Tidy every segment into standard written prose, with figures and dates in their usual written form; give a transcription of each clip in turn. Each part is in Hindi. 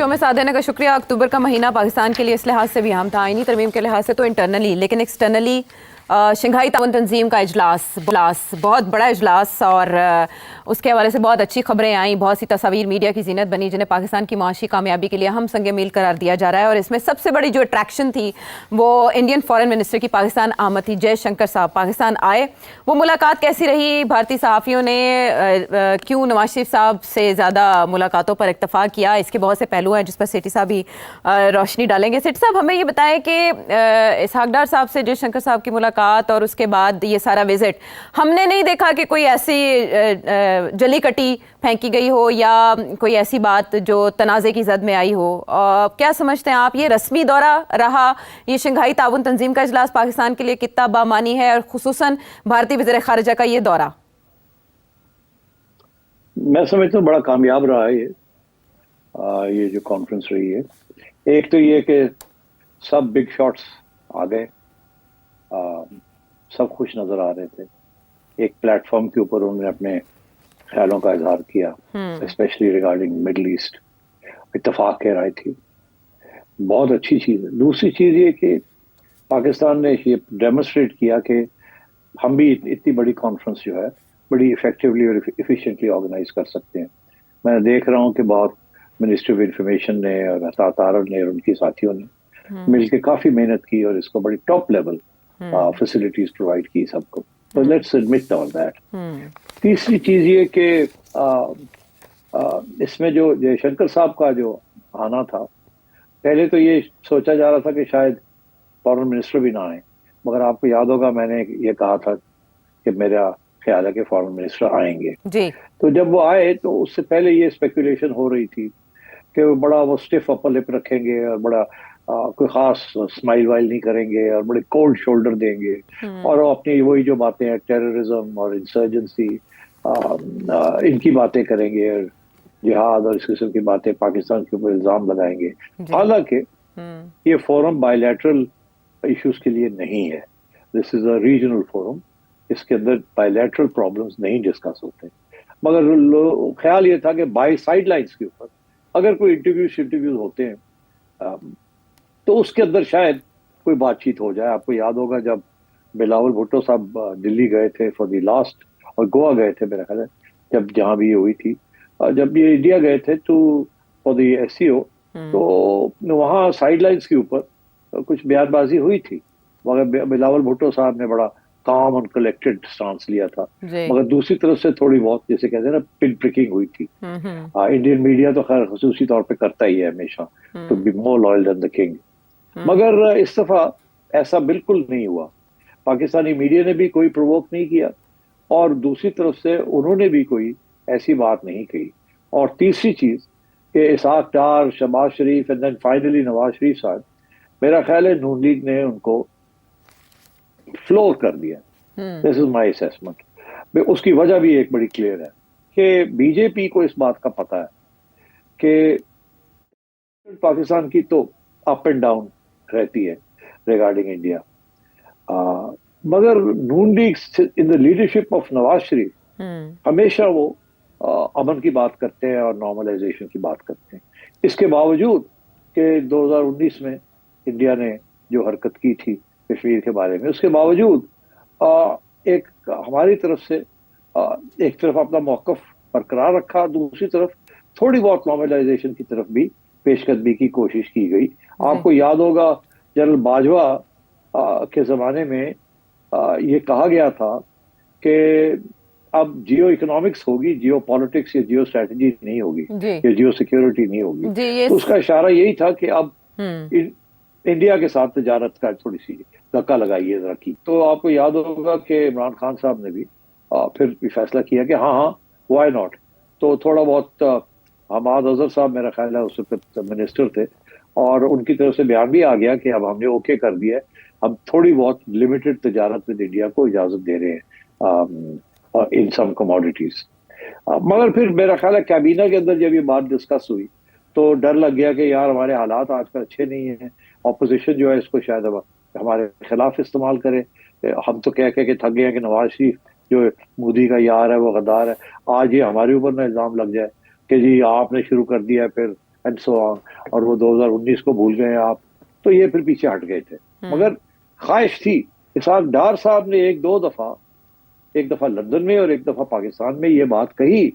शो में साथ देने का शुक्रिया। अक्टूबर का महीना पाकिस्तान के लिए इस लिहाज से भी अहम था, आईनी तरमीम के लिहाज से तो इंटरनली, लेकिन एक्सटर्नली शंघाई ताउन तंजीम का इजलास बहुत बड़ा इजलास, और उसके हवाले से बहुत अच्छी खबरें आई, बहुत सी तस्वीर मीडिया की जीनत बनी जिन्हें पाकिस्तान की माशी कामयाबी के लिए हम संगे मील करार दिया जा रहा है। और इसमें सबसे बड़ी जो अट्रैक्शन थी वो इंडियन फॉरेन मिनिस्टर की पाकिस्तान आमद थी। जयशंकर साहब पाकिस्तान आए, वो मुलाकात कैसी रही? भारतीय सहाफ़ियों ने क्यों नवाज शरीफ साहब से ज़्यादा मुलाकातों पर इत्तफाक किया? इसके बहुत से पहलू हैं जिस पर सेठी साहब भी रोशनी डालेंगे। सेठी साहब, हमें ये बताएं कि इसहाक डार साहब से जयशंकर साहब की मुलाकात और उसके बाद ये सारा विजिट, हमने नहीं देखा कि कोई ऐसी जली कटी फेंकी गई हो या कोई ऐसी बात जो तनाज़े की जद में आई हो। क्या समझते हैं आप, ये रस्मी दौरा रहा, ये शंघाई ताउन तंजीम का इजलास पाकिस्तान के लिए कितना बामानी है, और खुसूसन भारतीय वज़ीर ख़ारिजा का ये दौरा? मैं समझता हूँ बड़ा कामयाब रहा है ये जो कॉन्फ्रेंस रही है। एक तो ये कि सब बिग शॉट्स आ गए, सब खुश नजर आ रहे थे। एक प्लेटफॉर्म के ऊपर उन्होंने अपने ख्यालों का इजहार किया, स्पेशली रिगार्डिंग मिडल ईस्ट। इत्तेफाक कह रही थी, बहुत अच्छी चीज़ है। दूसरी चीज़ ये कि पाकिस्तान ने ये डेमोन्स्ट्रेट किया कि हम भी इतनी बड़ी कॉन्फ्रेंस जो है बड़ी इफेक्टिवली और इफिशिएंटली ऑर्गेनाइज कर सकते हैं। मैं देख रहा हूँ कि बहुत मिनिस्ट्री ऑफ इंफॉर्मेशन ने और तारड़ ने और उनके साथियों ने मिलकर काफ़ी मेहनत की और इसको बड़ी टॉप लेवल फैसिलिटीज प्रोवाइड की सबको। तो लेट्स एडमिट ऑल दैट। तीसरी चीज ये कि इसमें जो जयशंकर साहब का जो आना था, पहले तो ये सोचा जा रहा था कि शायद फॉरेन मिनिस्टर भी ना आए, मगर आपको याद होगा मैंने ये कहा था कि मेरा ख्याल है कि फॉरेन मिनिस्टर आएंगे जी। तो जब वो आए तो उससे पहले ये स्पेकुलेशन हो रही थी कि वो स्टिफ अपर लिप रखेंगे और बड़ा कोई खास स्माइल वाइल नहीं करेंगे और बड़े कोल्ड शोल्डर देंगे, और वो अपनी वही जो बातें हैं टेररिज्म और इंसर्जेंसी इनकी बातें करेंगे, और जिहाद और इस किस्म की बातें पाकिस्तान के ऊपर इल्जाम लगाएंगे। हालांकि ये फोरम बायलैटरल इश्यूज के लिए नहीं है, this is a regional forum, इसके अंदर बायलैटरल प्रॉब्लम्स नहीं डिस्कस होते। मगर ख्याल ये था कि बाय साइडलाइंस के ऊपर अगर कोई इंटरव्यूज होते हैं तो उसके अंदर शायद कोई बातचीत हो जाए। आपको याद होगा जब बिलावल भुट्टो साहब दिल्ली गए थे फॉर द लास्ट, और गोवा गए थे मेरा ख्याल है, जब जहां भी ये हुई थी, जब ये इंडिया गए थे तो फॉर द एससीओ, तो वहाँ साइडलाइंस के ऊपर कुछ बयानबाजी हुई थी, मगर बिलावल भुट्टो साहब ने बड़ा काम और कलेक्टेड स्टांस लिया था। मगर दूसरी तरफ से थोड़ी बहुत जैसे कहते हैं ना पिन प्रिकिंग हुई थी। इंडियन मीडिया तो खैर खसूसी तौर पे करता ही है हमेशा, to be more loyal than the king. मगर इस दफा ऐसा बिल्कुल नहीं हुआ। पाकिस्तानी मीडिया ने भी कोई प्रोवोक नहीं किया, और दूसरी तरफ से उन्होंने भी कोई ऐसी बात नहीं कही। और तीसरी चीज कि इसहाक डार, शहबाज शरीफ and then finally Nawaz Sharif साहब, मेरा ख्याल है नून लीग ने उनको फ्लोर कर दिया। This is my assessment. उसकी वजह भी एक बड़ी क्लियर है कि बीजेपी को इस बात का पता है कि पाकिस्तान की तो अप एंड डाउन रहती है रिगार्डिंग इंडिया, मगर Noon league in the leadership of Nawaz Sharif हमेशा वो अमन की बात करते हैं और नॉर्मलाइजेशन की बात करते हैं। इसके बावजूद कि 2019 में इंडिया ने जो हरकत की थी कश्मीर के बारे में, उसके बावजूद एक हमारी तरफ से एक तरफ अपना मौकफ बरकरार रखा, दूसरी तरफ थोड़ी बहुत नॉर्मलाइजेशन की तरफ भी पेशकदमी की कोशिश की गई। आपको याद होगा जनरल बाजवा के जमाने में ये कहा गया था कि अब जियो इकोनॉमिक्स होगी, जियो पॉलिटिक्स या जियो स्ट्रेटजी नहीं होगी, या जियो सिक्योरिटी नहीं होगी। तो उसका इशारा यही था कि अब इंडिया के साथ तजारत का थोड़ी सी धक्का लगाइए जरा की। तो आपको याद होगा कि इमरान खान साहब ने भी फिर फैसला किया कि हाँ व्हाई नॉट। तो थोड़ा बहुत हमाद अजहर साहब मेरा ख्याल है उस वक्त मिनिस्टर थे, और उनकी तरफ से बयान भी आ गया कि अब हमने ओके कर दिया है, हम थोड़ी बहुत लिमिटेड तजारत विद इंडिया को इजाजत दे रहे हैं इन सम कमोडिटीज। मगर फिर मेरा ख्याल है कैबिनेट के अंदर जब ये बात डिस्कस हुई तो डर लग गया कि यार हमारे हालात आजकल अच्छे नहीं हैं, ऑपोजिशन जो है इसको शायद हमारे खिलाफ इस्तेमाल करे। हम तो कह के थक गए हैं कि नवाज शरीफ जो मोदी का यार है वो गद्दार है, आज ये हमारे ऊपर ना इल्जाम लग जाए कि जी आपने शुरू कर दिया है, फिर एंड सो ऑन, और वो 2019 को भूल गए आप, तो ये फिर पीछे हट गए थे। मगर ख्वाहिश थी, इसहाक डार साहब ने एक दफा लंदन में और एक दफा पाकिस्तान में ये बात कही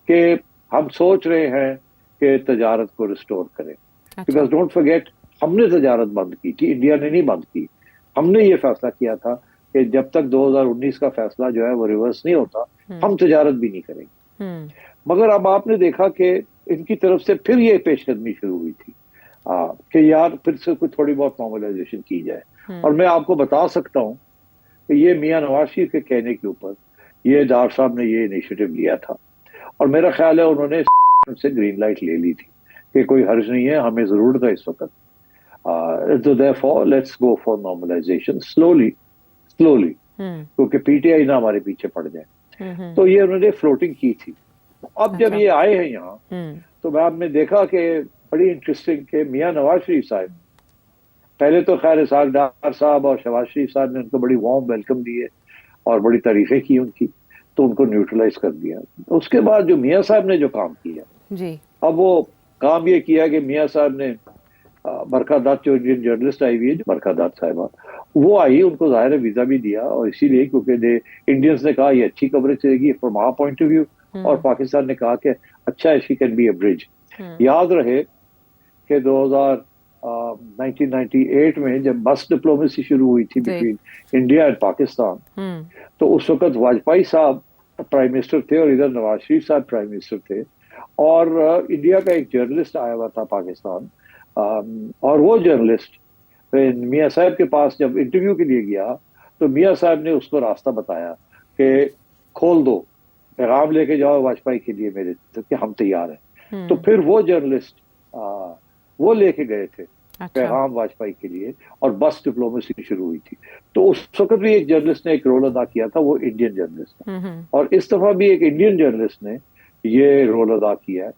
कि हम सोच रहे हैं कि तजारत को रिस्टोर करें। बिकॉज डोंट फॉरगेट, हमने तजारत बंद की थी, इंडिया ने नहीं बंद की। हमने ये फैसला किया था कि जब तक 2019 का फैसला जो है वो रिवर्स नहीं होता, हम तजारत भी नहीं करेंगे। मगर अब आपने देखा कि इनकी तरफ से फिर ये पेशकदमी शुरू हुई थी कि यार फिर से कुछ थोड़ी बहुत नॉर्मलाइजेशन की जाए। और मैं आपको बता सकता हूँ कि ये मियां नवाज शरीफ के कहने के ऊपर ये डार साहब ने ये इनिशिएटिव लिया था, और मेरा ख्याल है उन्होंने से ग्रीन लाइट ले ली थी कि कोई हर्ज नहीं है, हमें जरूरत है इस वक्त, तो therefore let's go for normalization slowly, क्योंकि पीटीआई ना हमारे पीछे पड़ जाए। तो ये उन्होंने फ्लोटिंग की थी। अब जब ये आए हैं यहाँ, तो मैं आपने देखा कि बड़ी इंटरेस्टिंग कि मियां नवाज शरीफ साहब, पहले तो खैर इसहाक डार साहब और शहबाज शरीफ साहब ने उनको बड़ी वार्म वेलकम दी है और बड़ी तारीफें की उनकी, तो उनको न्यूट्रलाइज कर दिया। उसके बाद जो मियां साहब ने जो काम किया जी, अब वो काम ये किया कि मियां साहब ने बरखा दत्त, जो इंडियन जर्नलिस्ट आई हुई है, जो बरखा दत्त साहिबा, वो आई, उनको जाहिर है वीजा भी दिया, और इसीलिए क्योंकि इंडियंस ने कहा ये अच्छी कवरेज चलेगी from our point of view, और पाकिस्तान ने कहा कि अच्छा she can be a bridge. याद रहे कि 1998 में जब बस डिप्लोमेसी शुरू हुई थी बिटवीन इंडिया एंड पाकिस्तान, तो उस वक्त वाजपेयी साहब प्राइम मिनिस्टर थे और इधर नवाज शरीफ साहब प्राइम मिनिस्टर थे, और इंडिया का एक जर्नलिस्ट आया हुआ था पाकिस्तान, और वो जर्नलिस्ट मियां साहब के पास जब इंटरव्यू के लिए गया, तो मियां साहब ने उसको रास्ता बताया कि खोल दो, पैगाम लेके जाओ वाजपेयी के लिए मेरे, तो कि हम तैयार हैं। तो फिर वो जर्नलिस्ट वो लेके गए थे पैगाम वाजपेयी के लिए, और बस डिप्लोमेसी शुरू हुई थी। तो उस वक्त भी एक जर्नलिस्ट ने एक रोल अदा किया था, वो इंडियन जर्नलिस्ट था, और इस दफा भी एक इंडियन जर्नलिस्ट ने ये रोल अदा किया है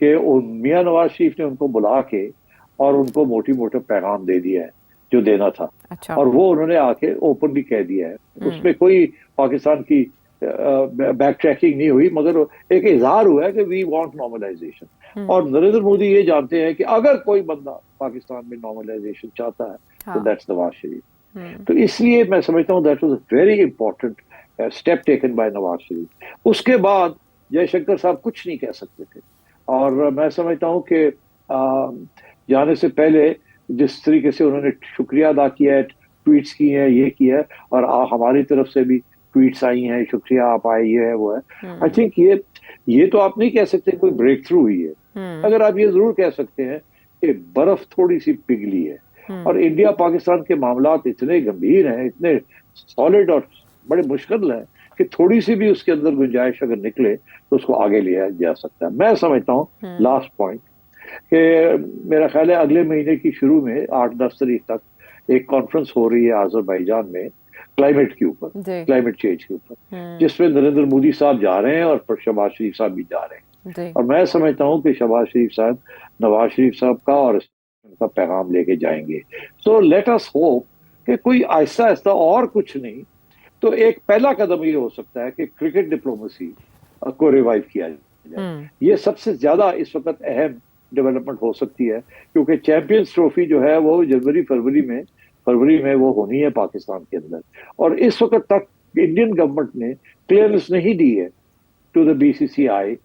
कि मियां नवाज शरीफ ने उनको बुला के और उनको मोटी मोटा पैगाम दे दिया है जो देना था। और वो उन्होंने आके ओपनली कह दिया है, उसमें कोई पाकिस्तान की बैक ट्रैकिंग नहीं हुई, मगर एक इजहार हुआ है कि वी वांट नॉर्मलाइजेशन। और नरेंद्र मोदी ये जानते हैं कि अगर कोई बंदा पाकिस्तान में नॉर्मलाइजेशन चाहता है तो दैट्स नवाज शरीफ। तो इसलिए मैं समझता हूँ that was a very important step taken by Nawaz Sharif. उसके बाद जयशंकर साहब कुछ नहीं कह सकते थे, और मैं समझता हूँ कि जाने से पहले जिस तरीके से उन्होंने शुक्रिया अदा किया है, ट्वीट्स की हैं, ये किया है, और हमारी तरफ से भी ट्वीट्स आई हैं, शुक्रिया आप आए, ये है वो है। आई थिंक ये तो आप नहीं कह सकते कोई ब्रेक थ्रू हुई है, अगर आप ये जरूर कह सकते हैं कि बर्फ थोड़ी सी पिघली है। और इंडिया पाकिस्तान के मामलात इतने गंभीर हैं, इतने सॉलिड और बड़े मुश्किल हैं कि थोड़ी सी भी उसके अंदर गुंजाइश अगर निकले तो उसको आगे लिया जा सकता है। मैं समझता हूँ लास्ट पॉइंट कि मेरा ख्याल है अगले महीने की शुरू में 8-10 तारीख तक एक कॉन्फ्रेंस हो रही है आज़रबाईजान में क्लाइमेट के ऊपर, क्लाइमेट चेंज के ऊपर, जिसमें नरेंद्र मोदी साहब जा रहे हैं और शहबाज शरीफ साहब भी जा रहे हैं। और मैं समझता हूँ कि शहबाज शरीफ साहब नवाज शरीफ साहब का और उनका पैगाम लेके जाएंगे। सो लेट अस होप कि कोई आहिस्ता आहिस्ता, और कुछ नहीं तो एक पहला कदम ये हो सकता है कि क्रिकेट डिप्लोमेसी को रिवाइव किया जाए। ये सबसे ज्यादा इस वक्त अहम डेवलपमेंट हो सकती है, क्योंकि चैंपियंस ट्रॉफी जो है वो फरवरी में वो होनी है पाकिस्तान के अंदर, और इस वक्त तक इंडियन गवर्नमेंट ने क्लियरेंस नहीं दी है टू द बीसीसीआई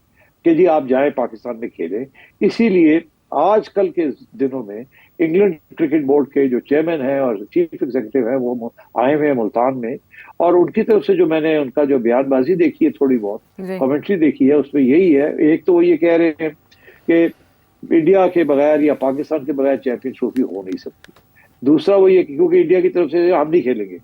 कि जी आप जाएं पाकिस्तान में खेलें। इसीलिए आजकल के दिनों में इंग्लैंड क्रिकेट बोर्ड के जो चेयरमैन हैं और चीफ एग्जीक्यूटिव हैं वो आए हुए हैं मुल्तान में, और उनकी तरफ से जो मैंने उनका जो बयानबाजी देखी है, थोड़ी बहुत कमेंट्री देखी है, उसमें यही है। एक तो वो ये कह रहे हैं कि इंडिया के बगैर या पाकिस्तान के बगैर चैंपियन ट्रॉफी हो नहीं सकती। दूसरा वो ये क्योंकि इंडिया की तरफ से हम नहीं खेलेंगे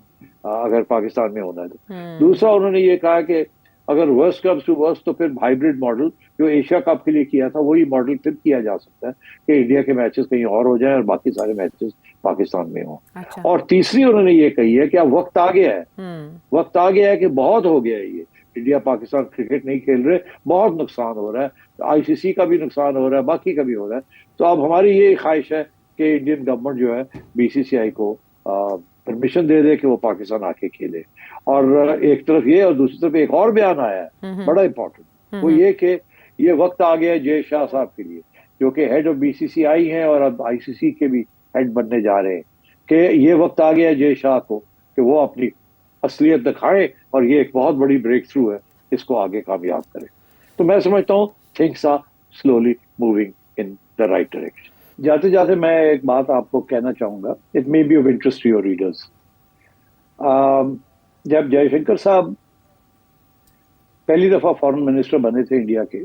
अगर पाकिस्तान में होना है तो। दूसरा उन्होंने ये कहा कि अगर वर्स्ट कम्स टू वर्स्ट तो फिर हाइब्रिड मॉडल जो एशिया कप के लिए किया था वही मॉडल फिर किया जा सकता है कि इंडिया के मैचेस कहीं और हो जाएं और बाकी सारे मैचेस पाकिस्तान में हो। और तीसरी उन्होंने ये कही है कि अब वक्त आ गया है कि बहुत हो गया है, ये इंडिया पाकिस्तान क्रिकेट नहीं खेल रहे, बहुत नुकसान हो रहा है, आईसीसी का भी नुकसान हो रहा है, बाकी का भी हो रहा है। तो अब हमारी ये ख्वाहिश है कि इंडियन गवर्नमेंट जो है बीसीसीआई को परमिशन दे दे कि वो पाकिस्तान आके खेले। और एक तरफ ये, और दूसरी तरफ एक और बयान आया है बड़ा इंपॉर्टेंट, वो ये कि ये वक्त आ गया जय शाह साहब के लिए जो कि हेड ऑफ बीसीसीआई हैं और अब आईसीसी के भी हेड बनने जा रहे हैं, कि ये वक्त आ गया जय शाह को कि वो अपनी असलियत दिखाएं और ये एक बहुत बड़ी ब्रेक थ्रू है, इसको आगे कामयाब करें। तो मैं समझता हूँ things are slowly moving in the right direction. जाते जाते मैं एक बात आपको कहना चाहूंगा, it may be of interest to your readers. जब जयशंकर साहब पहली दफा फॉरेन मिनिस्टर बने थे इंडिया के,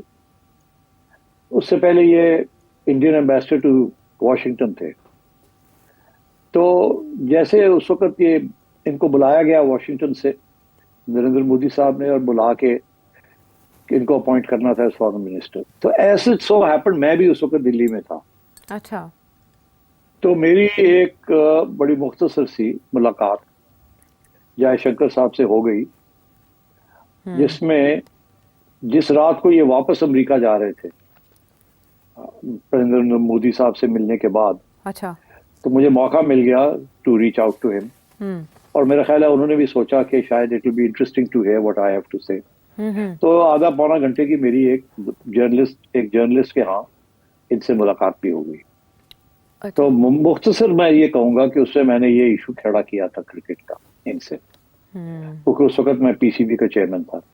उससे पहले ये इंडियन एम्बेसडर टू वॉशिंगटन थे। तो जैसे उस वक्त ये इनको बुलाया गया वॉशिंगटन से नरेंद्र मोदी साहब ने, और बुला के इनको अपॉइंट करना था एज फॉरेन मिनिस्टर, तो ऐसे सो हैपन मैं भी उस वक्त दिल्ली में था। अच्छा। तो मेरी एक बड़ी मुख्तसर सी मुलाकात जयशंकर साहब से हो गई, जिसमें जिस रात को ये वापस अमेरिका जा रहे थे नरेंद्र मोदी साहब से मिलने के बाद, अच्छा। तो मुझे मौका मिल गया to reach out to him. और मेरा ख्याल है उन्होंने भी सोचा कि शायद it will be interesting to hear what I have to say. तो आधा पौना घंटे की मेरी एक जर्नलिस्ट के यहाँ इनसे मुलाकात भी हो गई। अच्छा। तो मुख्तसर मैं ये कहूंगा कि उससे मैंने ये इशू खड़ा किया था क्रिकेट का इनसे, क्योंकि उस वक्त मैं पीसीबी का चेयरमैन था।